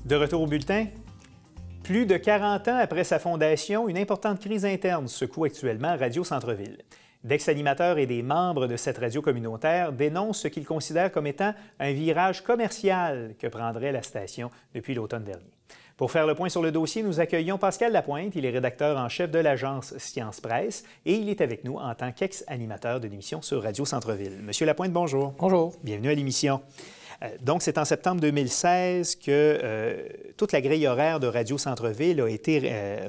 De retour au bulletin. Plus de 40 ans après sa fondation, une importante crise interne secoue actuellement Radio Centre-Ville. D'ex-animateurs et des membres de cette radio communautaire dénoncent ce qu'ils considèrent comme étant un virage commercial que prendrait la station depuis l'automne dernier. Pour faire le point sur le dossier, nous accueillons Pascal Lapointe. Il est rédacteur en chef de l'agence Science Presse et il est avec nous en tant qu'ex-animateur de l'émission sur Radio Centre-Ville. Monsieur Lapointe, bonjour. Bonjour. Bienvenue à l'émission. Donc, c'est en septembre 2016 que toute la grille horaire de Radio Centre-Ville a été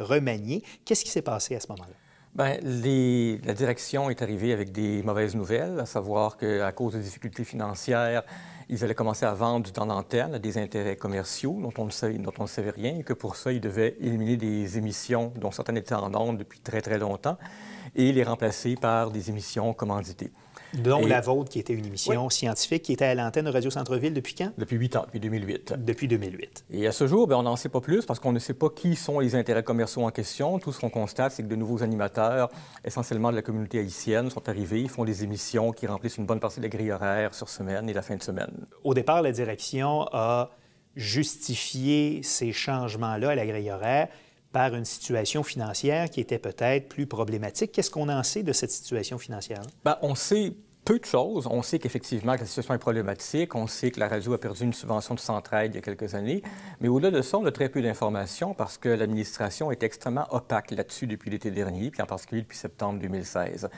remaniée. Qu'est-ce qui s'est passé à ce moment-là? Bien, la direction est arrivée avec des mauvaises nouvelles, à savoir qu'à cause de difficultés financières, ils allaient commencer à vendre du temps d'antenne à des intérêts commerciaux dont on ne savait rien et que pour ça, ils devaient éliminer des émissions dont certaines étaient en ondes depuis très, très longtemps et les remplacer par des émissions commanditées. Dont la vôtre, qui était une émission scientifique, qui était à l'antenne de Radio Centre-Ville depuis quand? Depuis 8 ans, depuis 2008. Depuis 2008. Et à ce jour, bien, on n'en sait pas plus parce qu'on ne sait pas qui sont les intérêts commerciaux en question. Tout ce qu'on constate, c'est que de nouveaux animateurs, essentiellement de la communauté haïtienne, sont arrivés, ils font des émissions qui remplissent une bonne partie de la grille horaire sur semaine et la fin de semaine. Au départ, la direction a justifié ces changements-là à la grille horaire par une situation financière qui était peut-être plus problématique. Qu'est-ce qu'on en sait de cette situation financière? Bien, on sait peu de choses. On sait qu'effectivement, la situation est problématique. On sait que la radio a perdu une subvention de Centraide il y a quelques années. Mais au-delà de ça, on a très peu d'informations parce que l'administration est extrêmement opaque là-dessus depuis l'été dernier, puis en particulier depuis septembre 2016.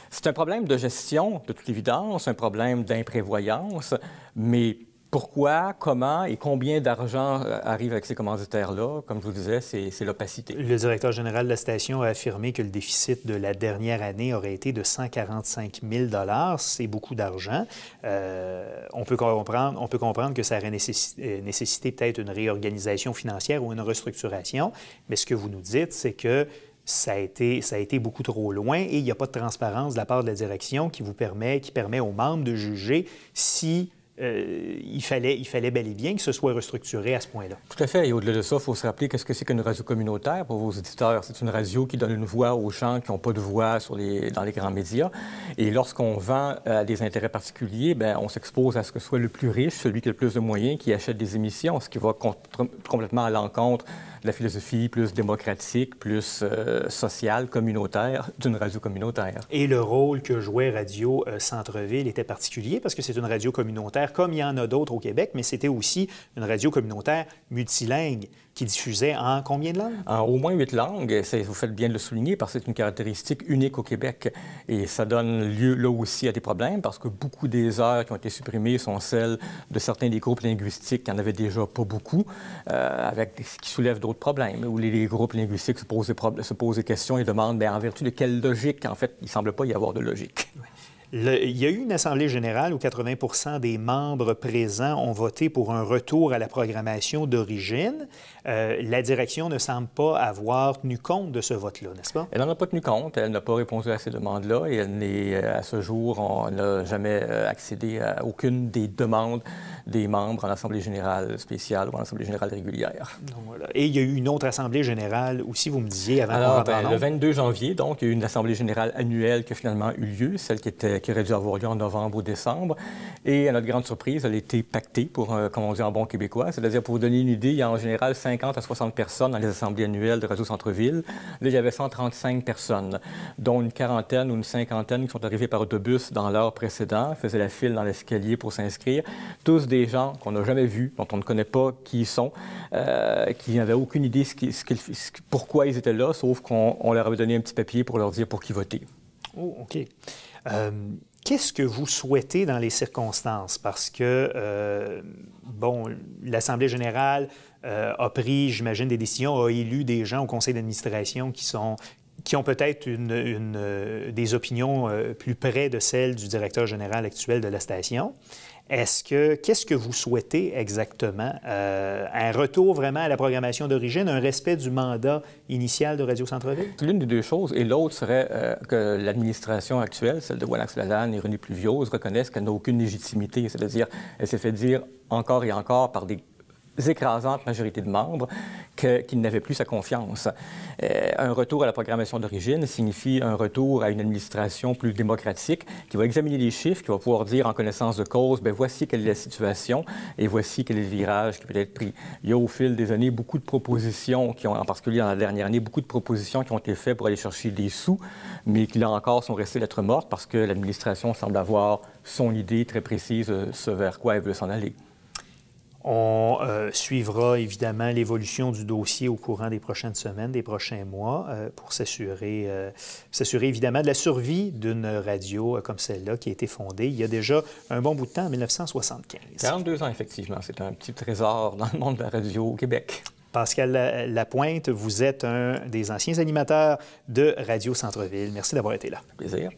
C'est un problème de gestion, de toute évidence, un problème d'imprévoyance, mais pourquoi, comment et combien d'argent arrive avec ces commanditaires-là? Comme je vous disais, c'est l'opacité. Le directeur général de la station a affirmé que le déficit de la dernière année aurait été de 145 000 $. C'est beaucoup d'argent. On peut comprendre que ça aurait nécessité peut-être une réorganisation financière ou une restructuration. Mais ce que vous nous dites, c'est que ça a été beaucoup trop loin et il n'y a pas de transparence de la part de la direction qui permet aux membres de juger si il fallait bel et bien que ce soit restructuré à ce point-là. Tout à fait. Et au-delà de ça, il faut se rappeler qu'est-ce que c'est qu'une radio communautaire pour vos auditeurs. C'est une radio qui donne une voix aux gens qui n'ont pas de voix dans les grands médias. Et lorsqu'on vend à des intérêts particuliers, bien, on s'expose à ce que soit le plus riche, celui qui a le plus de moyens, qui achète des émissions, ce qui va complètement à l'encontre de la philosophie plus démocratique, plus sociale, communautaire d'une radio communautaire. Et le rôle que jouait Radio Centre-Ville était particulier parce que c'est une radio communautaire comme il y en a d'autres au Québec, mais c'était aussi une radio communautaire multilingue qui diffusait en combien de langues? En au moins 8 langues. Vous faites bien de le souligner parce que c'est une caractéristique unique au Québec. Et ça donne lieu là aussi à des problèmes parce que beaucoup des heures qui ont été supprimées sont celles de certains des groupes linguistiques qui n'en avaient déjà pas beaucoup, qui soulèvent d'autres problèmes, où les groupes linguistiques se posent des questions et demandent bien, en vertu de quelle logique? En fait, il ne semble pas y avoir de logique. Oui. Il y a eu une assemblée générale où 80 des membres présents ont voté pour un retour à la programmation d'origine. La direction ne semble pas avoir tenu compte de ce vote-là, n'est-ce pas? Elle n'en a pas tenu compte. Elle n'a pas répondu à ces demandes-là et à ce jour, on n'a jamais accédé à aucune des demandes des membres en Assemblée générale spéciale ou en Assemblée générale régulière. Donc, voilà. Et il y a eu une autre Assemblée générale aussi, vous me disiez, avant qu'on rentre en ondes. Le 22 janvier, donc, il y a eu une Assemblée générale annuelle qui a finalement eu lieu, celle qui aurait dû avoir lieu en novembre ou décembre. Et à notre grande surprise, elle a été pactée, comme on dit en bon québécois. C'est-à-dire, pour vous donner une idée, il y a en général 50 à 60 personnes dans les assemblées annuelles de Radio Centre-Ville. Là, il y avait 135 personnes, dont une quarantaine ou une cinquantaine qui sont arrivées par autobus dans l'heure précédente, faisaient la file dans l'escalier pour s'inscrire. Tous des gens qu'on n'a jamais vus, dont on ne connaît pas qui ils sont, qui n'avaient aucune idée pourquoi ils étaient là, sauf qu'on leur avait donné un petit papier pour leur dire pour qui voter. Oh, OK. Qu'est-ce que vous souhaitez dans les circonstances? Parce que, l'Assemblée générale a pris, j'imagine, des décisions, a élu des gens au conseil d'administration qui ont peut-être des opinions plus près de celles du directeur général actuel de la station. Qu'est-ce que vous souhaitez exactement? Un retour vraiment à la programmation d'origine, un respect du mandat initial de Radio Centre-Ville? C'est l'une des deux choses. Et l'autre serait que l'administration actuelle, celle de Wallace Lalanne et René Pluviose, reconnaissent qu'elle n'a aucune légitimité. C'est-à-dire, elle s'est fait dire encore et encore par des écrasante majorité de membres qu'ils n'avaient plus sa confiance. Un retour à la programmation d'origine signifie un retour à une administration plus démocratique qui va examiner les chiffres, qui va pouvoir dire en connaissance de cause, bien, voici quelle est la situation et voici quel est le virage qui peut être pris. Il y a au fil des années beaucoup de propositions, en particulier dans la dernière année, beaucoup de propositions qui ont été faites pour aller chercher des sous, mais qui là encore sont restées lettres mortes parce que l'administration semble avoir son idée très précise ce vers quoi elle veut s'en aller. On suivra évidemment l'évolution du dossier au courant des prochaines semaines, des prochains mois, pour s'assurer évidemment de la survie d'une radio comme celle-là qui a été fondée il y a déjà un bon bout de temps, en 1975. 42 ans, effectivement. C'est un petit trésor dans le monde de la radio au Québec. Pascal Lapointe, vous êtes un des anciens animateurs de Radio Centre-Ville. Merci d'avoir été là. Plaisir.